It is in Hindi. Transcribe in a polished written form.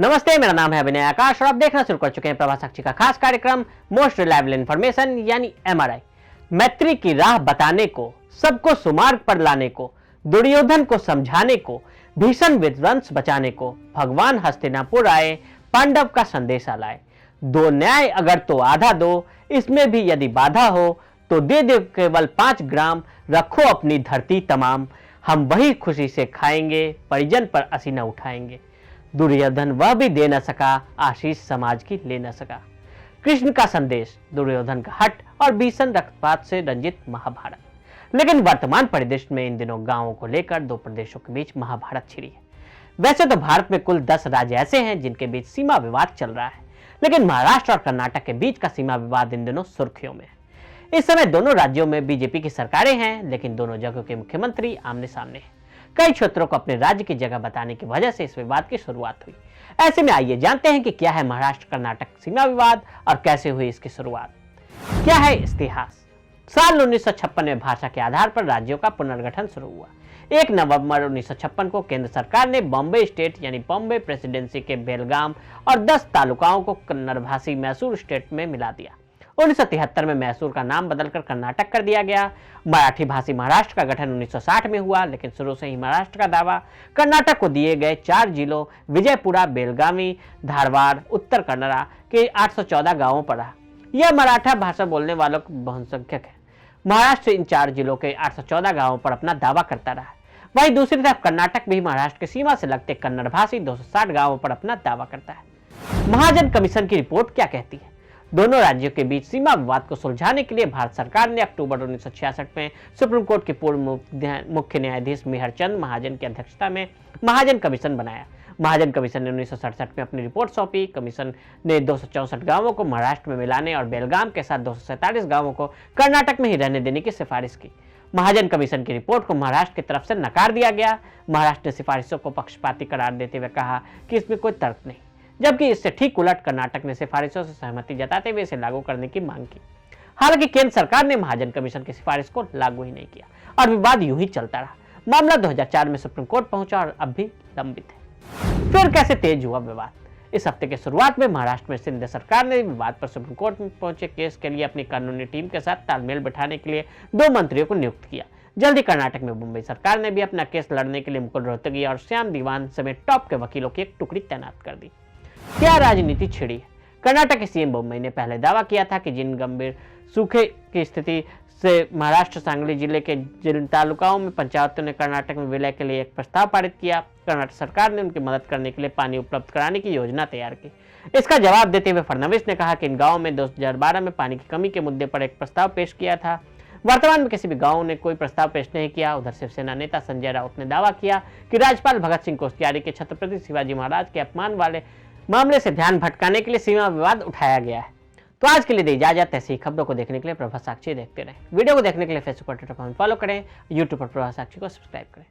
नमस्ते, मेरा नाम है अभिनय आकाश और आप देखना शुरू कर चुके हैं प्रभा साक्षी का खास कार्यक्रम मोस्ट रिलायबल इंफॉर्मेशन यानी एमआरआई। मैत्री की राह बताने को, सबको सुमार्ग पर लाने को, दुर्योधन को समझाने को, भीषण विध्वंस बचाने को भगवान हस्तिनापुर आए, पांडव का संदेशा लाए। दो न्याय अगर तो आधा दो, इसमें भी यदि बाधा हो तो दे दे केवल 5 ग्राम, रखो अपनी धरती तमाम, हम वही खुशी से खाएंगे, परिजन पर असीना उठाएंगे। दुर्योधन वह भी दे न सका, आशीष समाज की ले न सका। कृष्ण का संदेश, दुर्योधन का हट और भीषण रक्तपात से रंजित महाभारत। लेकिन वर्तमान परिदृश्य में इन दिनों गांवों को लेकर दो प्रदेशों के बीच महाभारत छिड़ी है। वैसे तो भारत में कुल 10 राज्य ऐसे हैं जिनके बीच सीमा विवाद चल रहा है, लेकिन महाराष्ट्र और कर्नाटक के बीच का सीमा विवाद इन दिनों सुर्खियों में है। इस समय दोनों राज्यों में बीजेपी की सरकारें हैं, लेकिन दोनों जगहों के मुख्यमंत्री आमने सामने हैं। कई क्षेत्रों को अपने राज्य की जगह बताने की वजह से इस विवाद की शुरुआत हुई। ऐसे में आइए जानते हैं कि क्या है महाराष्ट्र कर्नाटक सीमा विवाद और कैसे हुई इसकी शुरुआत। क्या है इतिहास। साल 1956 में भाषा के आधार पर राज्यों का पुनर्गठन शुरू हुआ। 1 नवंबर 1956 को केंद्र सरकार ने बॉम्बे स्टेट यानी बॉम्बे प्रेसिडेंसी के बेलगाम और 10 तालुकाओं को कन्नड़ भाषी मैसूर स्टेट में मिला दिया। 1973 में मैसूर का नाम बदलकर कर्नाटक कर दिया गया। मराठी भाषी महाराष्ट्र का गठन 1960 में हुआ, लेकिन शुरू से ही महाराष्ट्र का दावा कर्नाटक को दिए गए 4 जिलों विजयपुरा, बेलगावी, धारवाड़, उत्तर कन्नड़ा के 814 गांवों पर रहा। यह मराठा भाषा बोलने वालों का बहुसंख्यक है। महाराष्ट्र इन 4 जिलों के 814 गांवों पर अपना दावा करता रहा। वहीं दूसरी तरफ कर्नाटक भी महाराष्ट्र की सीमा से लगते कन्नड़ भाषी 260 गांवों पर अपना दावा करता है। महाजन कमीशन की रिपोर्ट क्या कहती है। दोनों राज्यों के बीच सीमा विवाद को सुलझाने के लिए भारत सरकार ने अक्टूबर 1966 में सुप्रीम कोर्ट के पूर्व मुख्य न्यायाधीश मेहरचंद महाजन की अध्यक्षता में महाजन कमीशन बनाया। महाजन कमीशन ने 1967 में अपनी रिपोर्ट सौंपी। कमीशन ने 264 गांवों को महाराष्ट्र में मिलाने और बेलगाम के साथ 247 गांवों को कर्नाटक में ही रहने देने की सिफारिश की। महाजन कमीशन की रिपोर्ट को महाराष्ट्र की तरफ से नकार दिया गया। महाराष्ट्र ने सिफारिशों को पक्षपाती करार देते हुए कहा कि इसमें कोई तर्क नहीं, जबकि इससे ठीक उलट कर्नाटक ने सिफारिशों से सहमति जताते हुए इसे लागू करने की मांग की। हालांकि केंद्र सरकार ने महाजन कमीशन की सिफारिश को लागू ही नहीं किया और विवाद यूं ही चलता रहा। मामला 2004 में सुप्रीम कोर्ट पहुंचा और अब भी लंबित है। फिर कैसे तेज हुआ विवाद। इस हफ्ते के शुरुआत में महाराष्ट्र में सिंध सरकार ने विवाद पर सुप्रीम कोर्ट में पहुंचे केस के लिए अपनी कानूनी टीम के साथ तालमेल बिठाने के लिए 2 मंत्रियों को नियुक्त किया। जल्द ही कर्नाटक में मुंबई सरकार ने भी अपना केस लड़ने के लिए मुकुल रोहतगी और श्याम दीवान समेत टॉप के वकीलों की एक टुकड़ी तैनात कर दी। क्या राजनीति छिड़ी। कर्नाटक के सीएम मुंबई ने पहले दावा किया था कि जिन गंभीर सूखे की स्थिति से महाराष्ट्र सांगली जिले के जिन तालुकाओं में पंचायतों ने कर्नाटक में विलय के लिए एक प्रस्ताव पारित किया, कर्नाटक सरकार ने उनकी मदद करने के लिए पानी उपलब्ध कराने की योजना तैयार की। इसका जवाब देते हुए फडणवीस ने कहा कि इन गांवों में 2012 में पानी की कमी के मुद्दे पर एक प्रस्ताव पेश किया था। वर्तमान में किसी भी गांव ने कोई प्रस्ताव पेश नहीं किया। उधर शिवसेना नेता संजय राउत ने दावा किया कि राज्यपाल भगत सिंह कोश्यारी के छत्रपति शिवाजी महाराज के अपमान वाले मामले से ध्यान भटकाने के लिए सीमा विवाद उठाया गया है। तो आज के लिए दी इजाजत। ऐसी खबरों को देखने के लिए प्रभा साक्षी देखते रहें। वीडियो को देखने के लिए फेसबुक पर ट्विटर पर फॉलो करें, यूट्यूब पर प्रभा साक्षी को सब्सक्राइब करें।